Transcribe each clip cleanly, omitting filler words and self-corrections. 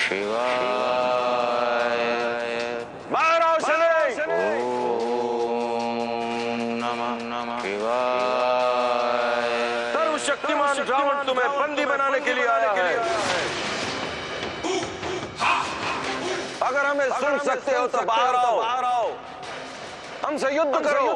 शिवाय। बाहर आओ शनि। ओम नमः शिवाय। सर्वशक्तिमान रावण तुम्हें बंदी बनाने के लिए आया है। अगर हमें सुन सकते हो तो बाहर आओ, हमसे युद्ध करो।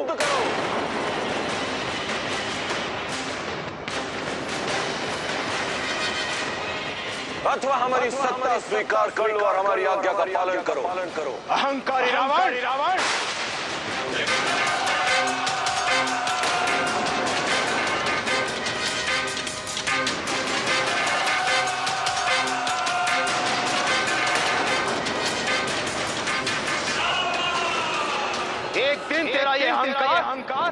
अथवा हमारी सत्ता स्वीकार कर लो और हमारी आज्ञा का पालन करो। अहंकारी रावण। एक दिन तेरा ये अहंकार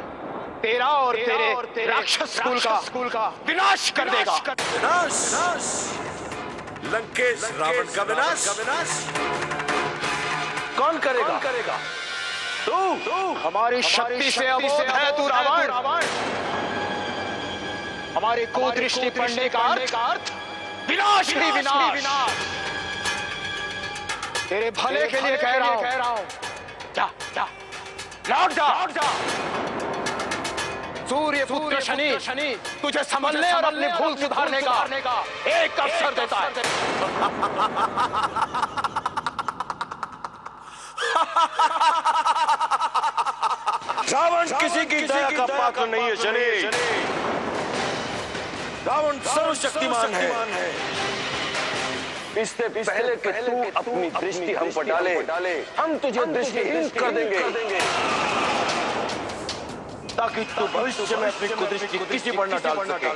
तेरा और तेरे राक्षस स्कूल का विनाश कर देगा। विनाश? लंकेश रावण का विनाश? कौन करेगा? तू हमारी शक्ति से अबोध है तू रावण। हमारी कुदृष्टि पड़ने का अर्थ विनाश ही विनाश। तेरे भले के लिए कह रहा हूं। जा लौट जा। सूर्य पुत्र शनि तुझे संभलने और अपनी भूल सुधारने का एक अवसर देता है। रावण किसी की दया का पात्र नहीं है शनि। रावण सर्वशक्तिमान है। इससे पहले कि तू अपनी दृष्टि हम पर डाले, हम तुझे दृष्टिहीन कर देंगे ताकि तू भविष्य में अपनी कुदृष्टि किसी पर न डाल सके।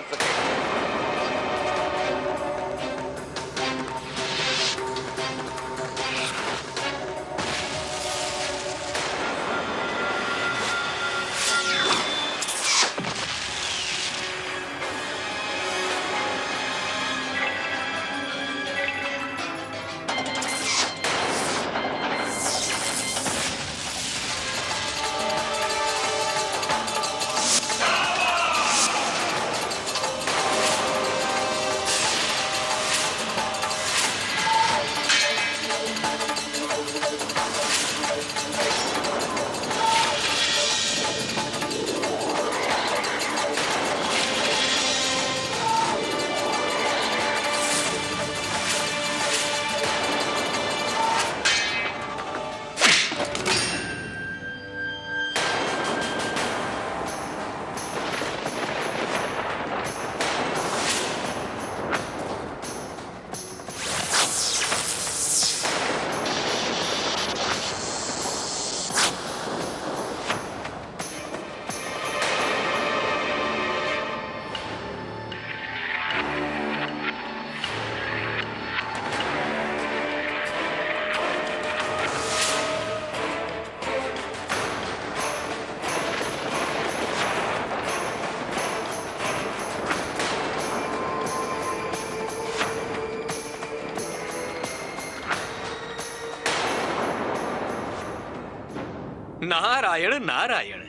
नारायण नारायण।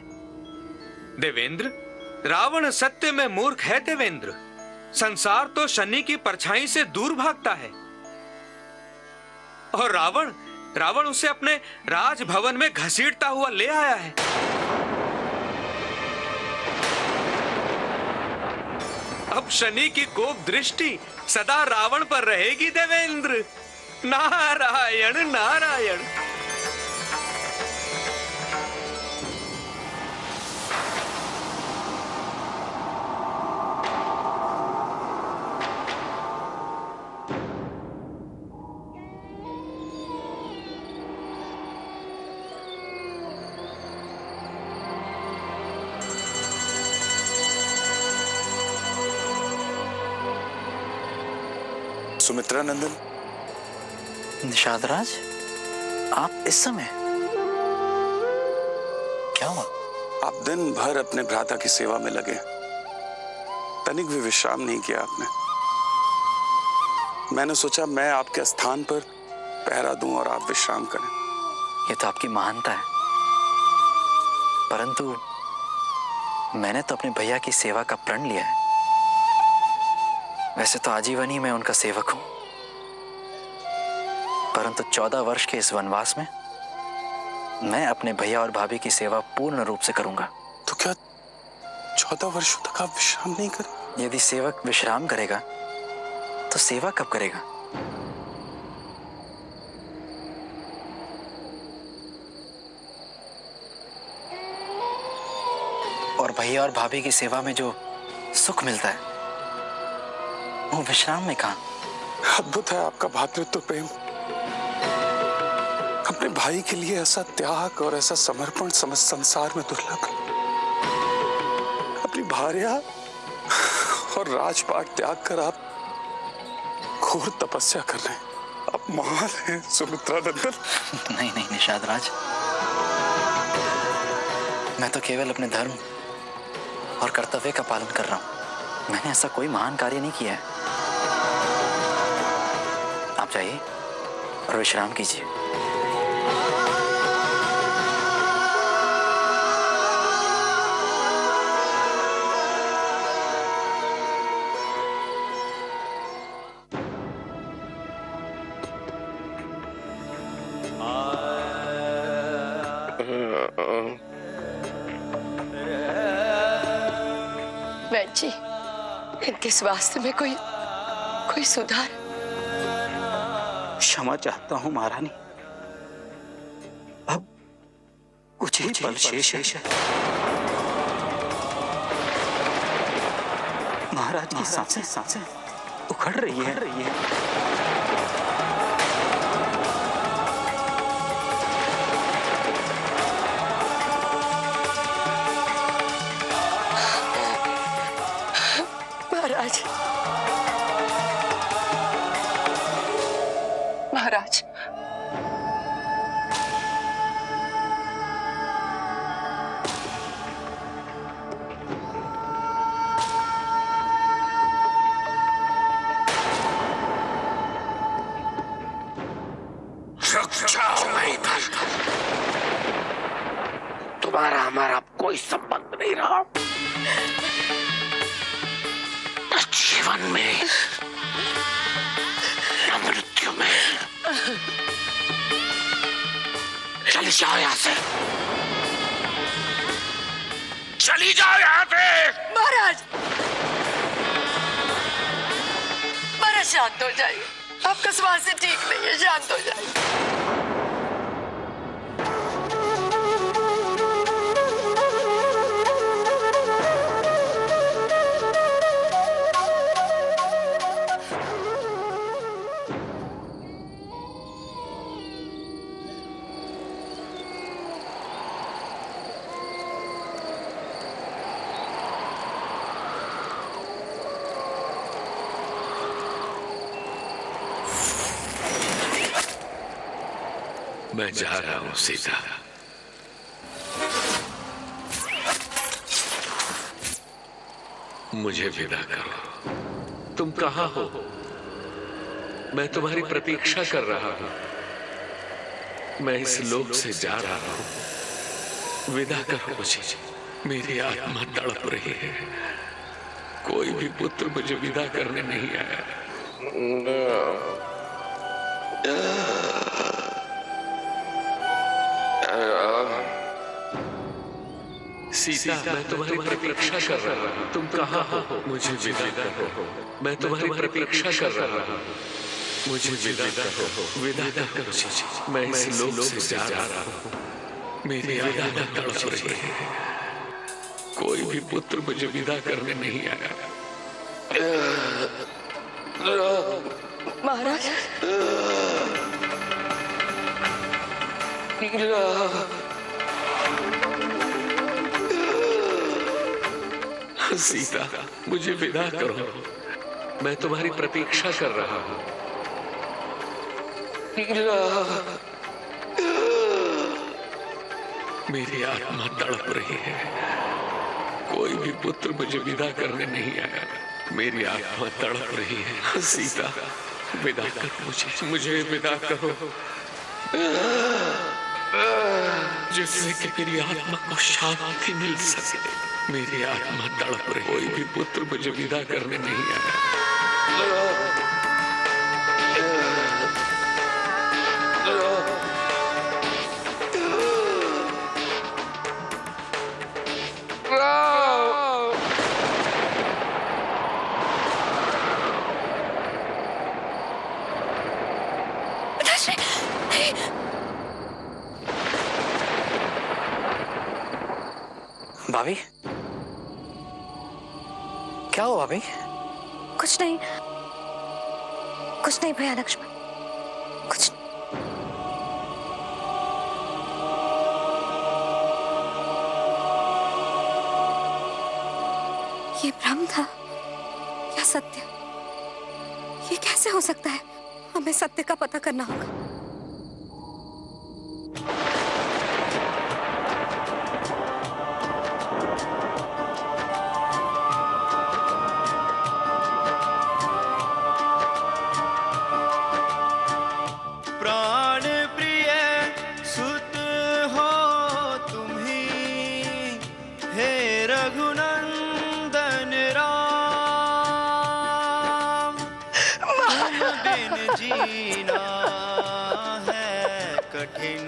देवेंद्र, रावण सत्य में मूर्ख है। देवेंद्र, संसार तो शनि की परछाई से दूर भागता है और रावण उसे अपने राजभवन में घसीटता हुआ ले आया है। अब शनि की कोप दृष्टि सदा रावण पर रहेगी। देवेंद्र, नारायण नारायण। सुमित्रा नंदन। निषाद राज, आप इस समय? क्या हुआ? आप दिन भर अपने भ्राता की सेवा में लगे, तनिक भी विश्राम नहीं किया आपने। मैंने सोचा मैं आपके स्थान पर पहरा दूं और आप विश्राम करें। ये तो आपकी महानता है, परंतु मैंने तो अपने भैया की सेवा का प्रण लिया है। वैसे तो आजीवन ही मैं उनका सेवक हूं, परंतु 14 वर्ष के इस वनवास में मैं अपने भैया और भाभी की सेवा पूर्ण रूप से करूंगा। तो क्या 14 वर्षों तक आप विश्राम नहीं करें? यदि सेवक विश्राम करेगा तो सेवा कब करेगा? और भैया और भाभी की सेवा में जो सुख मिलता है वो विश्राम में कहां? अद्भुत है आपका भातृत्व प्रेम। अपने भाई के लिए ऐसा त्याग और ऐसा समर्पण समझ संसार में दुर्लभ। अपनी भार्या और राजपाट त्याग कर आप घोर तपस्या कर रहे हैं। आप महान हैं सुमित्रा नंदन। नहीं नहीं निषाद राज, मैं तो केवल अपने धर्म और कर्तव्य का पालन कर रहा हूं। मैंने ऐसा कोई महान कार्य नहीं किया है। आप जाइए और विश्राम कीजिए। वैद्य जी, इनके स्वास्थ्य में कोई सुधार? क्षमा चाहता हूं महारानी, अब कुछ ही पल शेष है। महाराज की सांसें उखड़ रही है। महाराज, महाराज, तुम्हारा हमारा कोई संबंध नहीं रहा। जीवन में या मृत्यु में। चली जाओ यहाँ से, चली जाओ यहाँ से। महाराज, महाराज शांत हो जाइए। आपका स्वास्थ्य ठीक नहीं है, शांत हो जाइए। मैं जा रहा हूं सीता। मुझे विदा करो। तुम कहां हो? मैं तुम्हारी प्रतीक्षा कर रहा हूं। मैं इस लोक से जा रहा हूं। विदा करो मुझे। मेरी आत्मा तड़प रही है। कोई भी पुत्र मुझे विदा करने नहीं आया। सीता, मैं तुम्हारी प्रतीक्षा कर रहा हूँ। तुम कहाँ हो? मुझे विदा करो। मैं तुम्हारी प्रतीक्षा कर रहा हूँ। मुझे विदा करो। विदा करो मुझे। मैं इस लोक से जा रहा हूँ। मेरी आत्मा तड़प रही है। कोई भी पुत्र मुझे विदा करने नहीं आया। महाराज, सीता, मुझे विदा करो। मैं तुम्हारी प्रतीक्षा कर रहा हूँ। मेरी आत्मा तड़प रही है। कोई भी पुत्र मुझे विदा करने नहीं आया। मेरी आत्मा तड़प रही है। सीता, विदा करो मुझे विदा करो, जिससे कि मेरी आत्मा को शांति मिल सके। मेरी आत्मा तड़प रही। कोई भी पुत्र मुझे विदा करने नहीं आया। भाभी, क्या हुआ भाभी? कुछ नहीं भैया लक्ष्मण, कुछ नहीं। ये भ्रम था या सत्य? ये कैसे हो सकता है? हमें सत्य का पता करना होगा। प्राण प्रिय सुत हो तुम्ही, हे रघुनंदन राम। तुम बिन जीना है कठिन,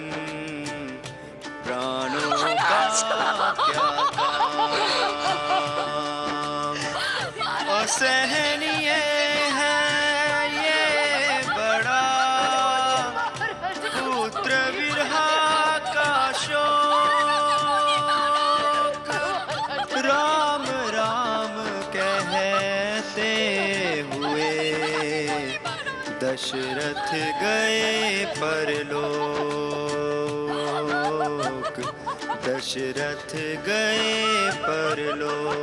प्राणों का क्या काम। असहनीय है ये बड़ा पुत्र विरहा का शोक। राम राम कहते हुए दशरथ गए परलोक। दशरथ गए परलोक।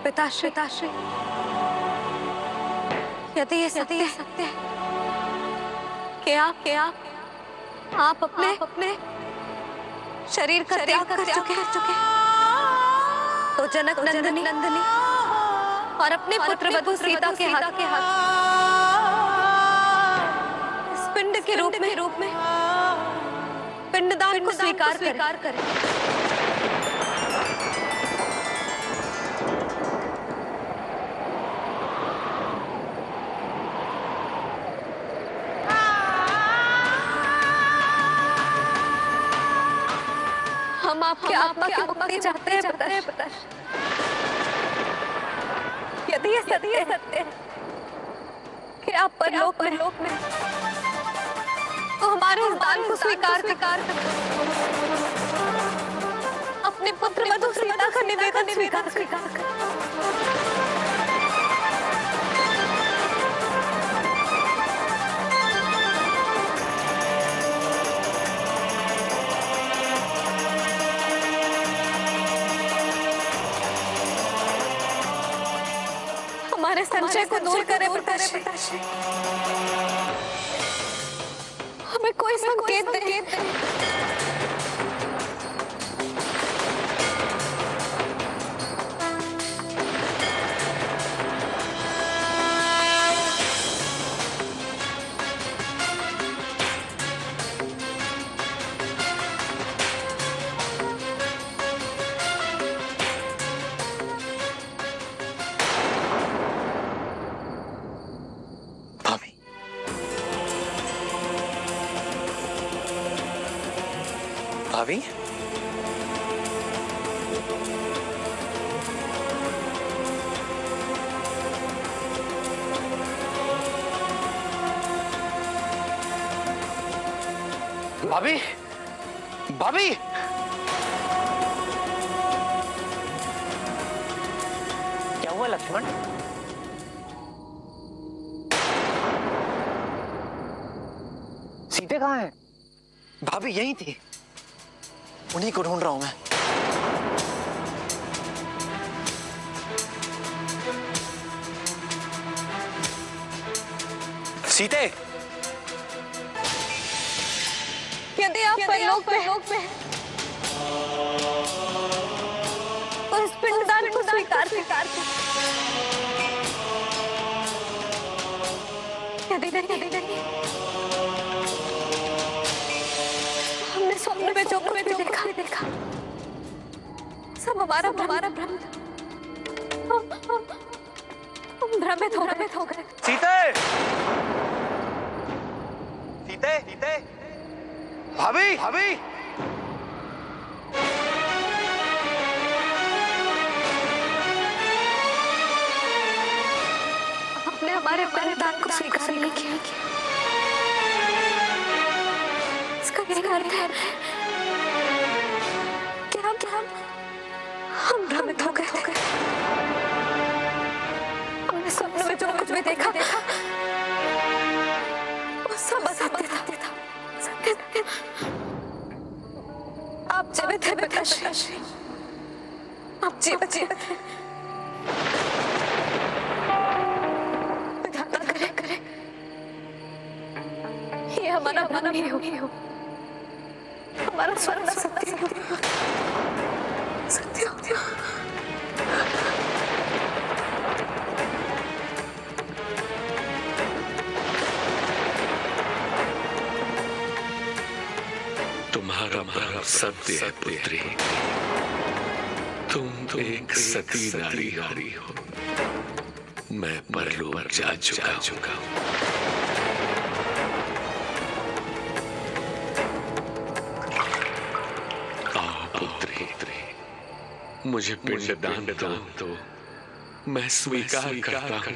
पिताश्री, यदि ये सत्य है कि आप अपने शरीर का त्याग कर चुके हैं, तो जनक नंदिनी और अपने पुत्र वधु सीता के हाथ इस पिंड के रूप में पिंडदान को स्वीकार करें। हम आपके आत्मा की मुक्ति चाहते हैं पिताश्री। यदि ये सत्य है कि आप परलोक में तो हमारे इस दान को स्वीकार कर अपने पुत्र वधु सीता का निवेदन स्वीकार कर। हमारे संशय को दूर करे पिताश्री। हमें कोई संकेत दे। भाभी, भाभी, भाभी, लक्ष्मण? सीते कहाँ हैं? भाभी यहीं थी, उन्हीं को ढूंढ रहा हूं मैं। सीते, यदि आप परलोक में तो इस पिंडदान को स्वीकार यदि नहीं हमने स्वप्न में जो कुछ भी देखा सब हमारा भ्रम हम भ्रमित हो गए। सीते, सीते, सीते, भाभी, भाभी, आपने हमारे बलिदान को स्वीकार नहीं किया। इसका क्या अर्थ है कि हम भ्रमित हो गए। हमने स्वप्न में जो कुछ भी देखा वो सब असत्य था। आप जीवित थे पिताश्री, आप जीवित थे। विधाता करे ये हमारा नहीं हो, हमारा स्वर्ग सत्य हो। तुम्हारा भाव सत्य है पुत्री, तुम एक सती नारी हो। मैं परलोक जा चुका हूँ। आओ पुत्री, मुझे पिंडदान दो, मैं स्वीकार करता हूँ।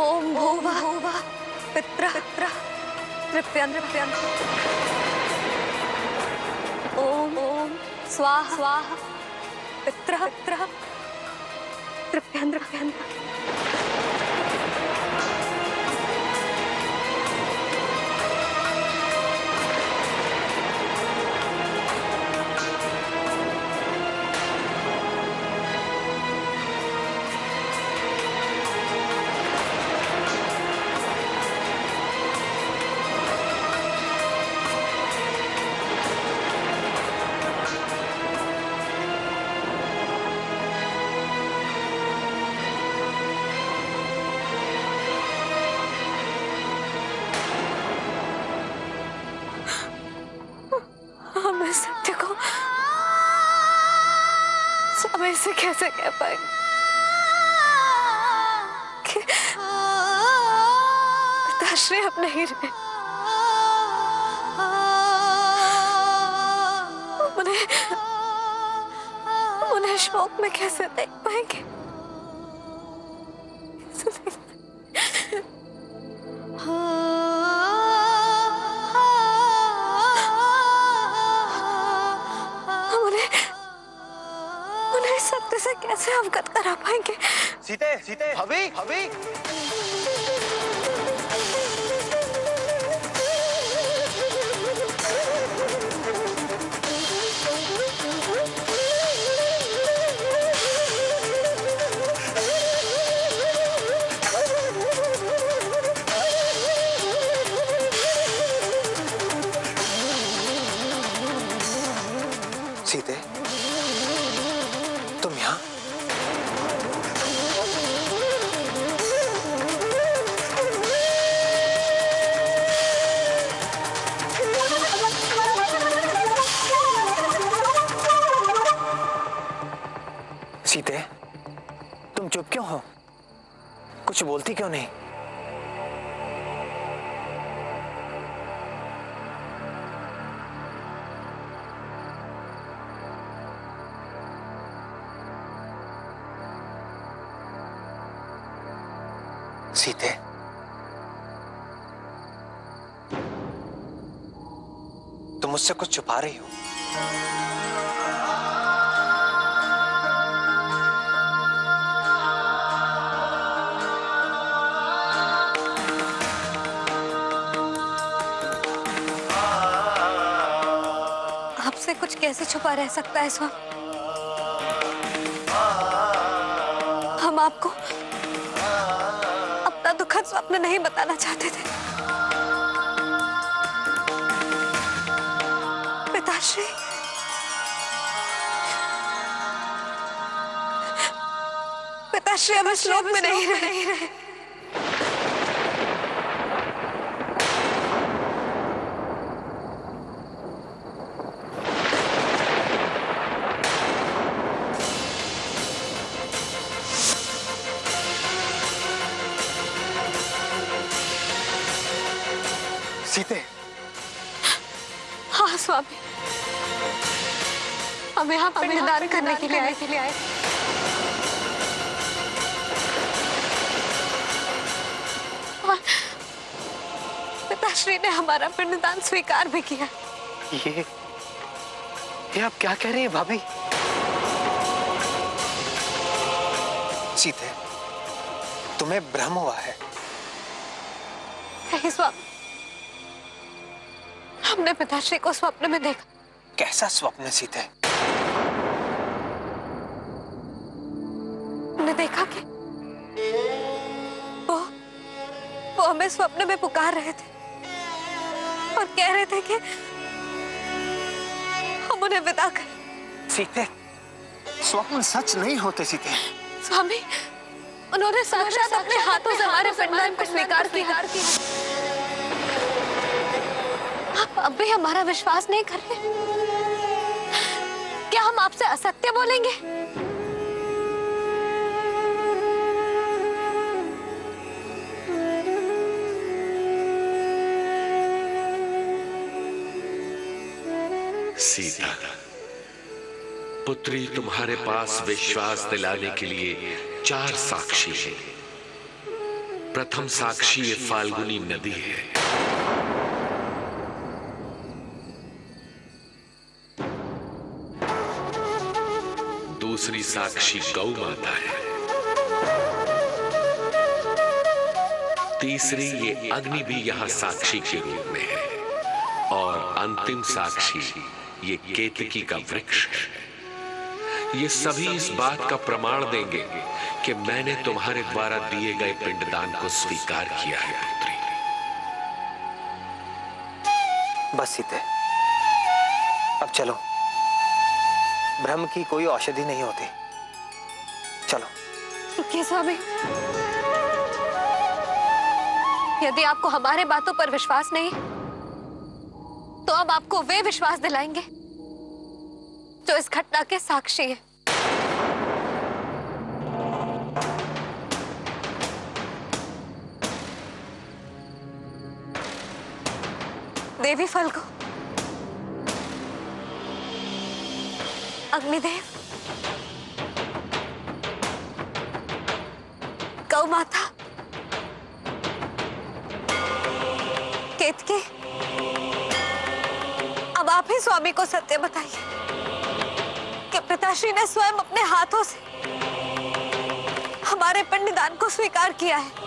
ओम भूर्भुवः पितरः तृप्यन्त। ओम स्वाहा पितरः तृप्यन्त। सत्य को समय से कैसे कह पाएंगे कि पिताश्री अब नहीं रहे। उन्हें शोक में कैसे देख पाएंगे। सत्य से कैसे अवगत करा पाएंगे। सीते, सीते, भाभी, भाभी, सीते, तुम यहाँ? सीते, चुप क्यों हो? कुछ बोलती क्यों नहीं? सीते, तुम मुझसे कुछ छुपा रही हो। आपसे कुछ कैसे छुपा रह सकता है स्वामी? हम आपको अपना दुखद स्वप्न नहीं बताना चाहते थे। पिताश्री, पिताश्री अब इस लोक में नहीं रहे। सीते, हाँ स्वामी, हम यहाँ पिंडदान करने के लिए आए। और पिताश्री ने हमारा पिंडदान स्वीकार भी किया। ये आप क्या कह रही है भाभी? सीते, तुम्हें भ्रम हुआ है। नहीं स्वामी, हमने पिताश्री को स्वप्न में देखा। कैसा स्वप्न सीते? हमने देखा कि वो हमें स्वप्न में पुकार रहे थे और कह रहे थे कि हम उन्हें विदा करें। सीते, स्वप्न सच नहीं होते सीते। स्वामी, उन्होंने साक्षात अपने हाथों से हमारे पिंडदान को स्वीकार किया। आप अब भी हमारा विश्वास नहीं कर रहे? क्या हम आपसे असत्य बोलेंगे? सीता, पुत्री, तुम्हारे पास विश्वास दिलाने के लिए 4 साक्षी हैं। प्रथम साक्षी ये फाल्गुनी नदी है। दूसरी साक्षी गौ माता है। तीसरी ये अग्नि भी यहां साक्षी के रूप में है। और अंतिम साक्षी ये केतकी का वृक्ष है। ये सभी इस बात का प्रमाण देंगे कि मैंने तुम्हारे द्वारा दिए गए पिंडदान को स्वीकार किया है पुत्री। बस सीते, अब चलो। भ्रम की कोई औषधि नहीं होती। चलो। रुकिए स्वामी, यदि आपको हमारे बातों पर विश्वास नहीं तो अब आपको वे विश्वास दिलाएंगे जो इस घटना के साक्षी हैं। देवी फल्गु, अग्निदेव, गौ माता, केतकी, अब आप ही स्वामी को सत्य बताइए कि पिताश्री ने स्वयं अपने हाथों से हमारे पिंडदान को स्वीकार किया है।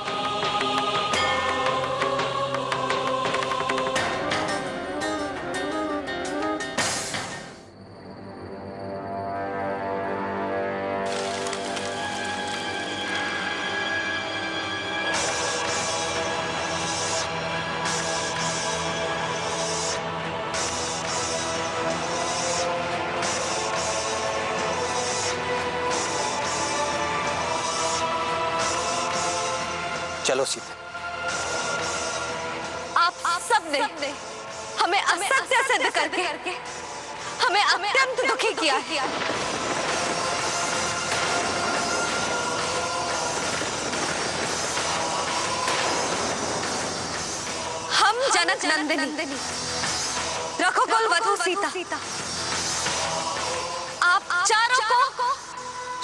चलो सीते। आप सब ने हमें असत्य सिद्ध करके हमें अत्यंत दुखी किया। जनक नंदिनी रघुकुल वधू सीता आप चारों को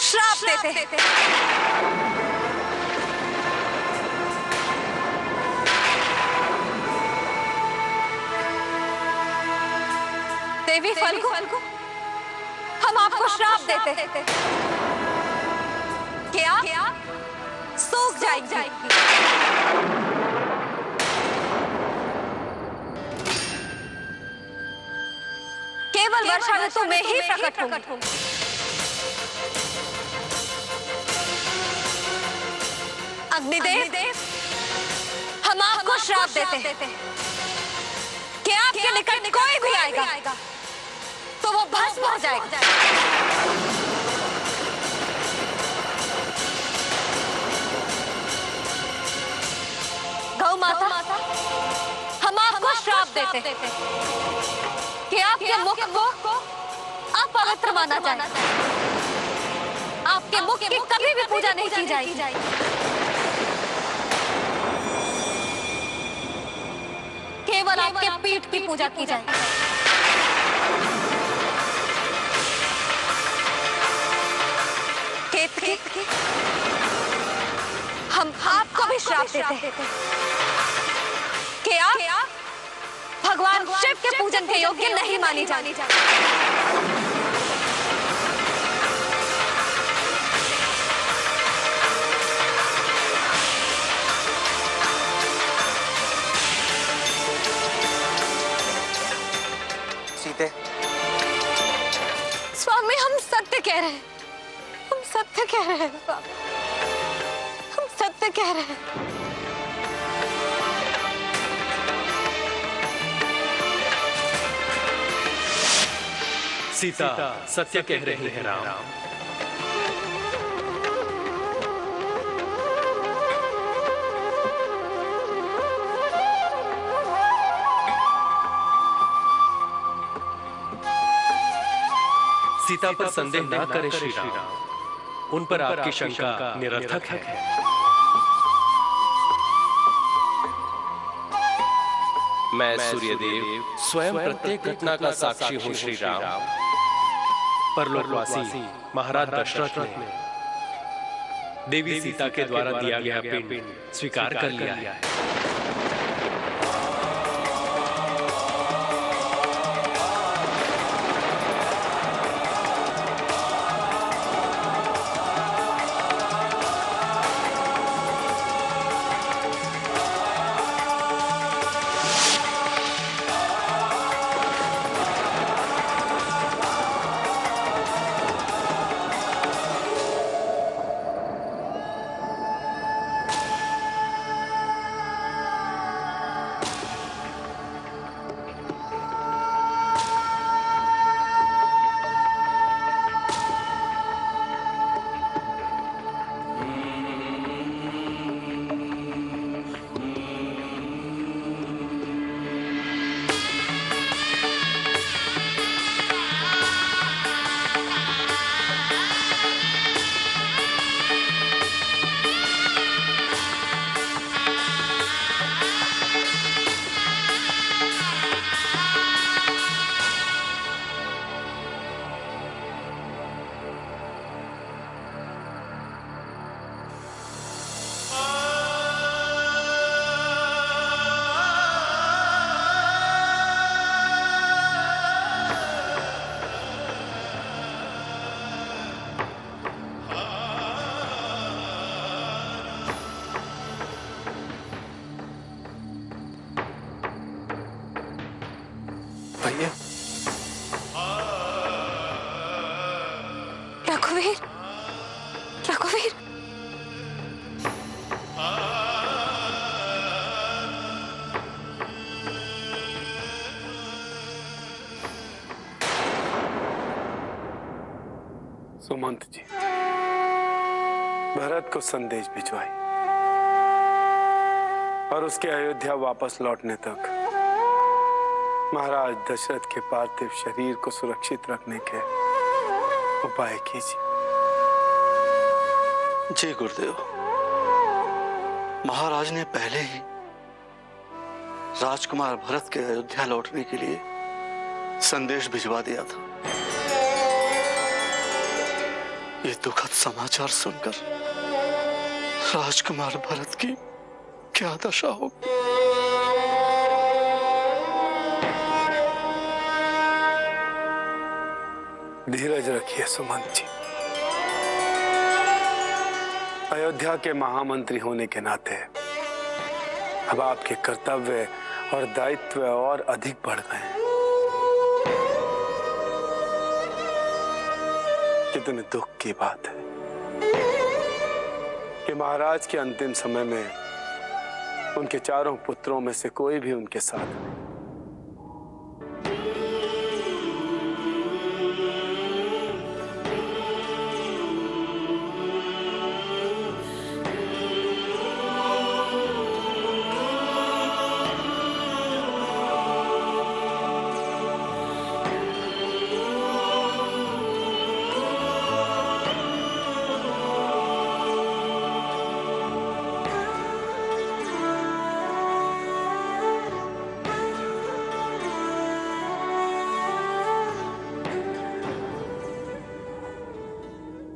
श्राप देते। देवी फल्गु हम आपको श्राप देते कि आप सूख जाएगी। केवल वर्षा ऋतु में ही प्रकट होंगी। अग्निदेव हम आपको श्राप देते कि आपके निकट कोई भी आएगा तो वो भस्म हो जाएगा। गौ माता हम आपको श्राप देते कि आपके मुख को अपवित्र माना जाए। आपके मुख की कभी भी पूजा नहीं की जाएगी। केवल आपके पीठ की पूजा की जाएगी। केतकी हम आपको भी श्राप देते कि आप भगवान शिव के पूजन के योग्य नहीं मानी जानी। सीते, स्वामी हम सत्य कह रहे हैं, हम सत्य कह रहे हैं स्वामी, हम सत्य कह रहे हैं। सीता सत्य कह रही है राम। सीता पर संदेह ना करें श्री राम, उन पर आपकी शंका निरर्थक है। मैं सूर्यदेव स्वयं प्रत्येक घटना का साक्षी हूँ श्री राम। परलोकवासी महाराज दशरथ ने देवी सीता के द्वारा दिया गया पिंड स्वीकार कर लिया है। रघुवीर, रघुवीर, सुमंत जी भरत को संदेश भिजवाई और उसके अयोध्या वापस लौटने तक महाराज दशरथ के पार्थिव शरीर को सुरक्षित रखने के उपाय कीजिए। जी गुरुदेव, महाराज ने पहले ही राजकुमार भरत के अयोध्या लौटने के लिए संदेश भिजवा दिया था। ये दुखद समाचार सुनकर राजकुमार भरत की क्या दशा होगी। धीरज रखिए सुमंत जी। अयोध्या के महामंत्री होने के नाते अब आपके कर्तव्य और दायित्व और अधिक बढ़ गए हैं। कितने दुख की बात है कि महाराज के अंतिम समय में उनके चारों पुत्रों में से कोई भी उनके साथ नहीं।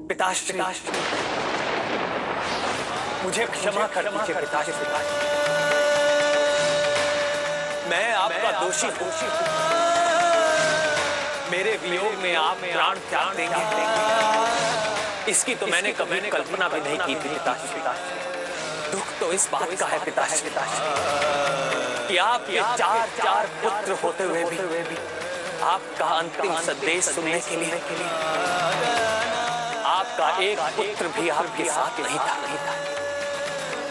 पिताश्री, मुझे क्षमा कर दीजिए पिताश्री। मैं आपका दोषी हूँ। मेरे वियोग में आप प्राण त्याग देंगे, इसकी तो मैंने कभी कल्पना भी नहीं की थी पिताश्री। दुख तो इस बात का है पिताश्री कि आपके चार पुत्र होते हुए भी आपका अंतिम संदेश सुनने के लिए आपका एक पुत्र भी आपके साथ नहीं था।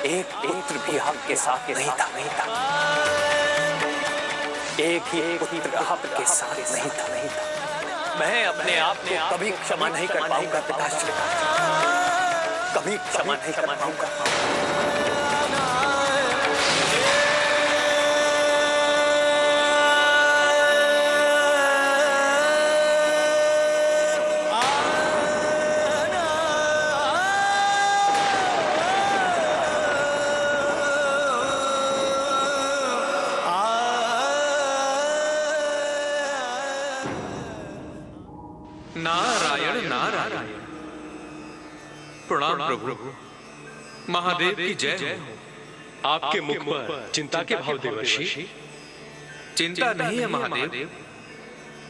एक पुत्र भी आपके साथ नहीं था। एक ही पुत्र आपके साथ नहीं था। मैं अपने आप को कभी क्षमा नहीं कर पाऊंगा पिताश्री, कभी क्षमा नहीं कर पाऊंगा। नारायण नारायण। प्रणाम प्रभु। महादेव की जय हो। आपके मुख पर चिंता के भाव देवर्षि। चिंता नहीं है महादेव,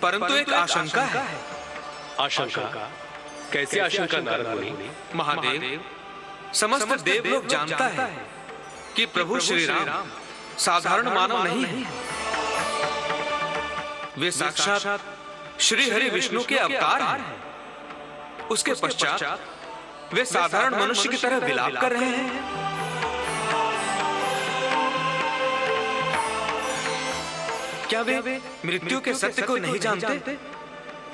परंतु एक आशंका है। आशंका? कैसी आशंका नारद मुनि? महादेव, समस्त देवलोक जानता है कि प्रभु श्री राम साधारण मानव नहीं है। वे साक्षात श्री हरि विष्णु के अवतार हैं। उसके पश्चात वे साधारण मनुष्य की तरह विलाप कर रहे हैं। क्या वे मृत्यु के सत्य को नहीं जानते?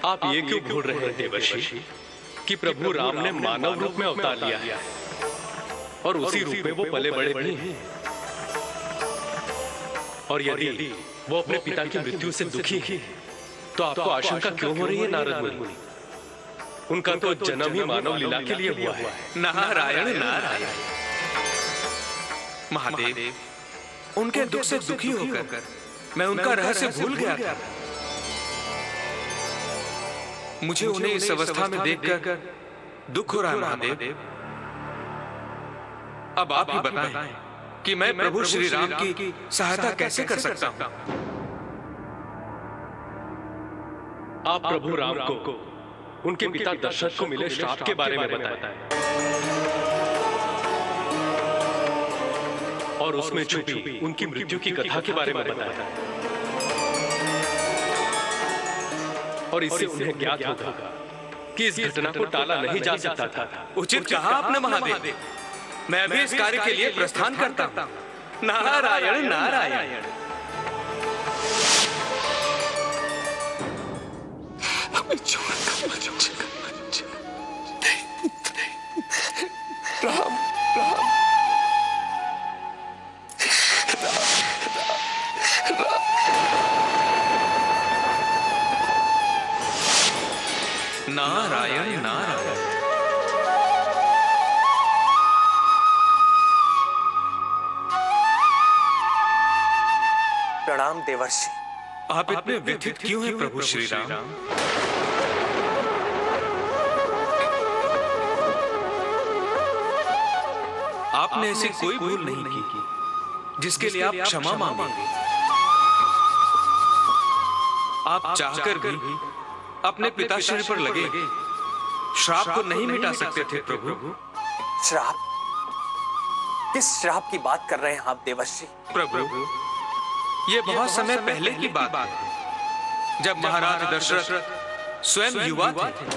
आप ये क्यों भूल रहे हैं देवर्षि कि प्रभु राम ने मानव रूप में अवतार लिया है और उसी रूप में वो पले बड़े भी हैं। और यदि वो अपने पिता की मृत्यु से दुखी है तो आपको आशंका क्यों हो रही है नारद मुनि? उनका तो जन्म ही मानव लीला के लिए हुआ है। नारायण नारायण। महादेव, उनके दुख से दुखी होकर मैं उनका रहस्य भूल गया था। मुझे उन्हें इस अवस्था में देखकर दुख हो रहा है महादेव। अब आप ही बताएं कि मैं प्रभु श्री राम की सहायता कैसे कर सकता हूं? आप प्रभु राम को उनके पिता दशरथ को मिले श्राप के बारे में बताएं और उसमें छुपी उनकी मृत्यु की कथा के बारे में बताएं और इससे उन्हें ज्ञात होगा कि इस घटना को टाला नहीं जा सकता था। उचित कहा आपने महादेव। मैं भी इस कार्य के लिए प्रस्थान करता हूं। नारायण नारायण। राम राम नारायण नारायण। देवर्षि। आप इतने व्यथित क्यों हैं प्रभु श्री राम? आपने ऐसी कोई भूल नहीं की जिसके लिए आप क्षमा मांगेंगे। आप चाहकर भी अपने पिताश्री पर लगे श्राप को नहीं मिटा सकते थे प्रभु। श्राप? किस श्राप की बात कर रहे हैं आप देवर्षि? प्रभु, ये बहुत समय पहले की बात है, जब महाराज दशरथ स्वयं युवा थे।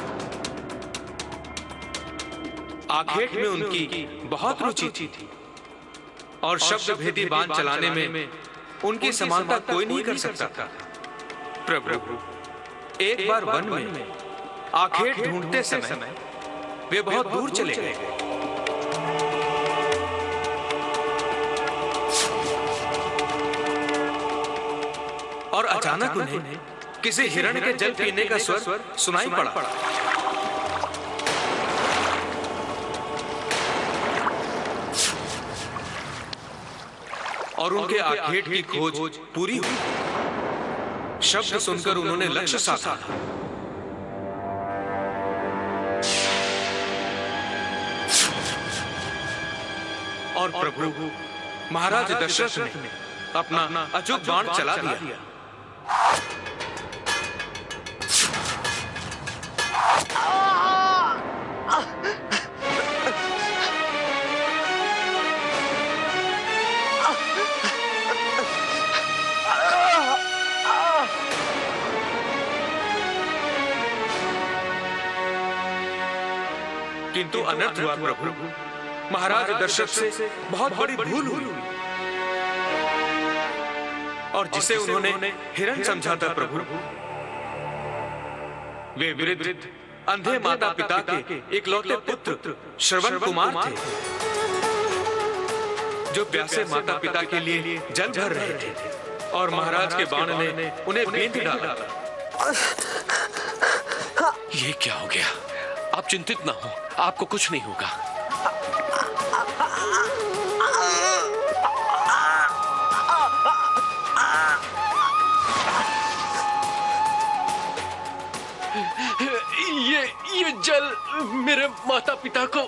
आखेट में उनकी बहुत रुचि थी और शब्द भेदी बाण चलाने में उनकी समानता कोई नहीं कर सकता था। प्रभु, एक बार वन में आखेट ढूंढते समय वे बहुत दूर चले गए और अचानक उन्हें किसी हिरण के जल पीने का स्वर सुनाई पड़ा। और उनके आखेट की खोज पूरी हुई। शब्द सुनकर उन्होंने लक्ष्य साधा और प्रभु महाराज दशरथ ने अपना अचूक बाण चला दिया। किंतु अनर्थ हुआ प्रभु। महाराज दशरथ से बहुत बड़ी भूल हुई और जिसे उन्होंने हिरण समझा था प्रभु, वे वृद्ध अंधे माता पिता के इकलौते पुत्र श्रवण कुमार थे, जो प्यासे माता पिता के लिए जल भर रहे थे और महाराज के बाण ने उन्हें बेंध डाला। ये क्या हो गया? आप चिंतित ना हो, आपको कुछ नहीं होगा। ये जल मेरे माता पिता को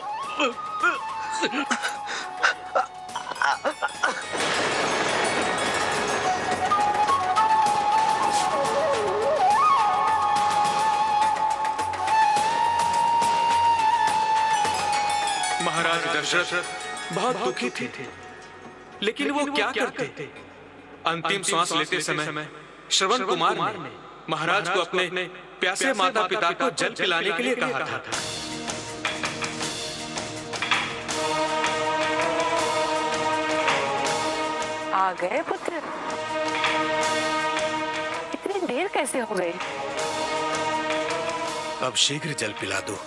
महाराज दशरथ बहुत दुखी थे, लेकिन वो क्या करते? अंतिम सांस लेते समय श्रवण कुमार ने महाराज को अपने प्यासे माता पिता को जल पिलाने के लिए कहा था। आ गए पुत्र? इतनी देर कैसे हो गई? अब शीघ्र जल पिला दो,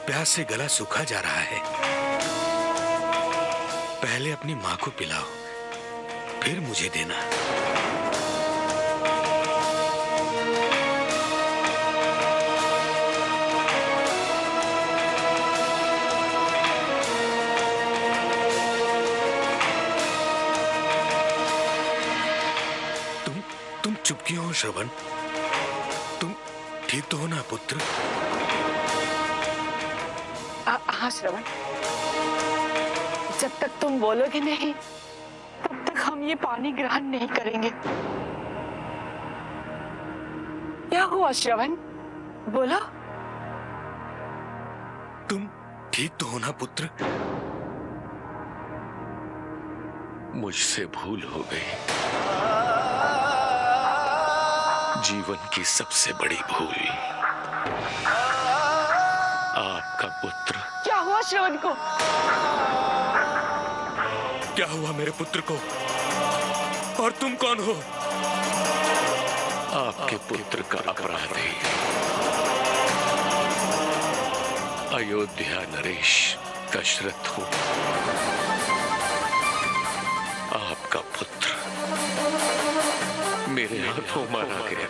प्यास से गला सूखा जा रहा है। पहले अपनी मां को पिलाओ, फिर मुझे देना। तुम चुप क्यों हो श्रवण? तुम ठीक तो हो ना पुत्र? हाँ श्रवण, जब तक तुम बोलोगे नहीं तब तक हम ये पानी ग्रहण नहीं करेंगे। क्या हुआ श्रवण, बोलो। तुम ठीक तो हो ना पुत्र? मुझसे भूल हो गई, जीवन की सबसे बड़ी भूल। आपका पुत्र। क्या हुआ श्रवण को? क्या हुआ मेरे पुत्र को? और तुम कौन हो? आपके पुत्र का अपराधी अयोध्या नरेश दशरथ हूं। आपका पुत्र मेरे हाथों मारा गया।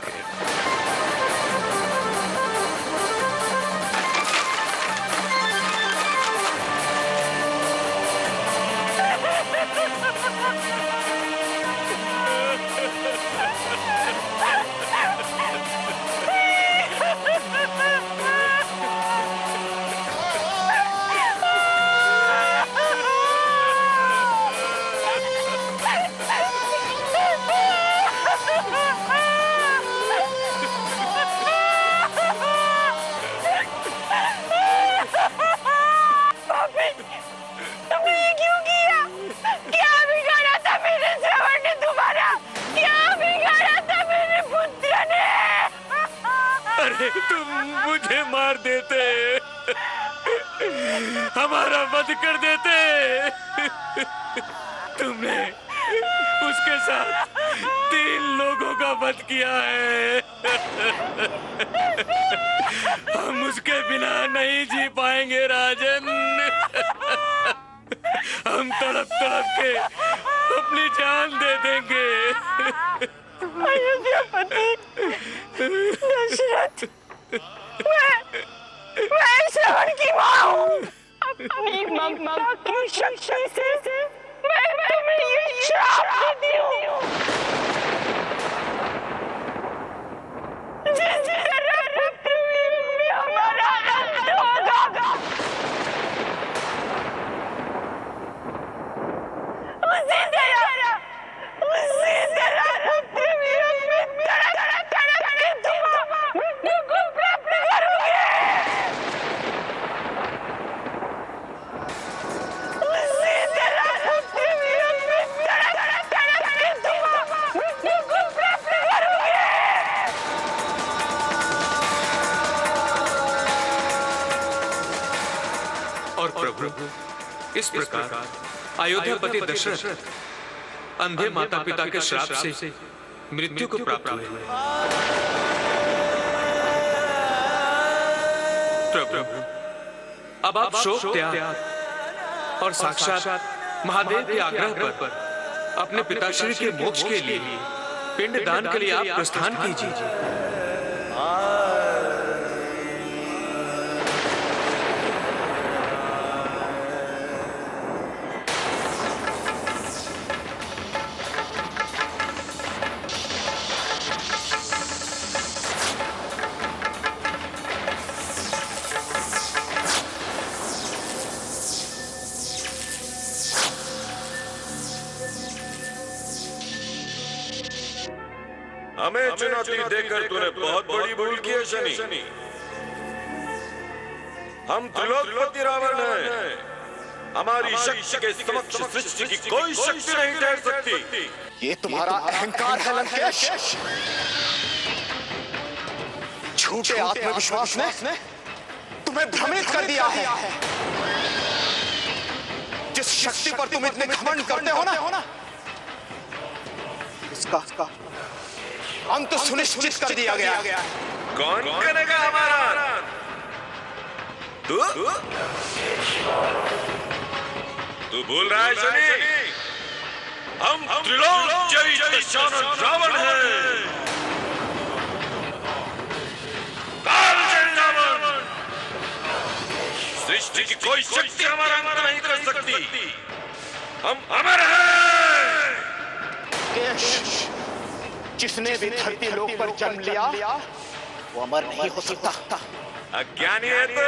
अरे तुम मुझे मार देते, हमारा वध कर देते। तुमने उसके साथ 3 लोगों का वध किया है। हम उसके बिना नहीं जी पाएंगे राजन। हम तड़प तड़प के अपनी जान दे देंगे। अयोध्यापति दशरथ, मैं श्रवण की माँ हूँ। अपनी ममता की शक्ति से मैं तुम्हें ये श्राप देती हूँ। जिस तरह पृथ्वी में हमारा अंत होगा, उसी तरह पृथ्वी में तड़प तड़प के तुम मृत्यु को प्राप्त करोगे। उसी तरह पृथ्वी में तड़प तड़प के तुम मृत्यु को प्राप्त करोगे। और प्रभु, इस प्रकार अयोध्यापति दशरथ अंधे माता पिता के श्राप से मृत्यु को प्राप्त हुए। प्रभु, अब आप शोक त्याग और साक्षात महादेव के आग्रह पर अपने पिताश्री के मोक्ष के लिए पिंड दान के लिए आप प्रस्थान कीजिए। हमें चुनौती देकर तूने बहुत बड़ी भूल की है शनि। हम त्रिलोकपति रावण हैं। हमारी शक्ति के समक्ष सृष्टि की कोई शक्ति नहीं ठहर सकती। ये तुम्हारा अहंकार है लंकेश। झूठे आत्मविश्वास ने तुम्हें भ्रमित कर दिया है। जिस शक्ति पर तुम इतने घमंड करते हो ना, इसका अंत सुनिश्चित कर दिया गया। कौन करेगा हमारा? तू बोल रहा है शनि? हम त्रिलोक जयी दशानन रावण हैं। काल जयी रावण। सृष्टि की कोई शक्ति हमारा अंत नहीं कर सकती। हम अमर हैं। जिसने भी धरती लोक पर जन्म लिया वो अमर नहीं हो सकता। अज्ञानी है तो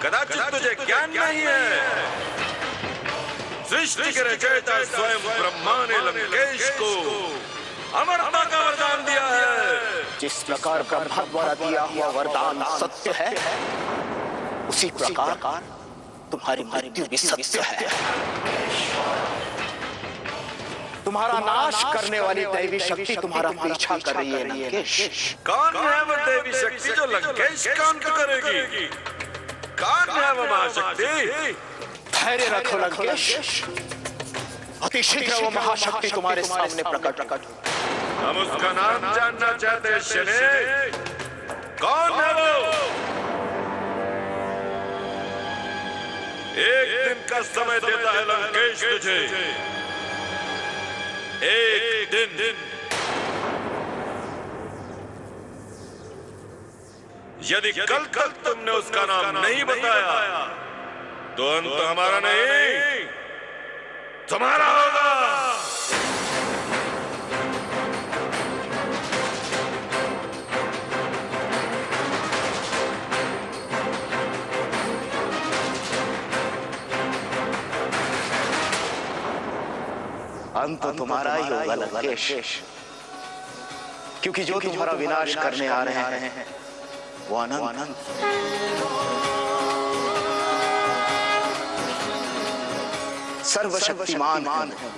कदाचित तुझे ज्ञान नहीं है। सृष्टि के रचयिता स्वयं ब्रह्मा ने लंकेश को अमरता का वरदान दिया है। जिस प्रकार ब्रह्मा द्वारा दिया हुआ वरदान सत्य है, उसी प्रकार तुम्हारी मृत्यु भी सत्य है। तुम्हारा नाश करने वाली दैवी शक्ति तुम्हारा पीछा कर रही है लंकेश। कौन है वो देवी शक्ति जो लंकेश का अंत करेगी? कौन है वो महाशक्ति? धैर्य रखो लंकेश, अति शीघ्र वो महाशक्ति तुम्हारे सामने प्रकट। हम उसका नाम जानना चाहते हैं शनि। कौन है वो? एक दिन का समय देता है लंकेश तुझे। एक दिन। यदि कल तक तुमने उसका नाम नहीं बताया तो अंत हमारा नहीं तुम्हारा होगा। अंत तुम्हारा ही होगा लंकेश, क्योंकि जो तुम्हारा विनाश करने आ रहे हैं वो अनंत सर्वशक्तिमान है।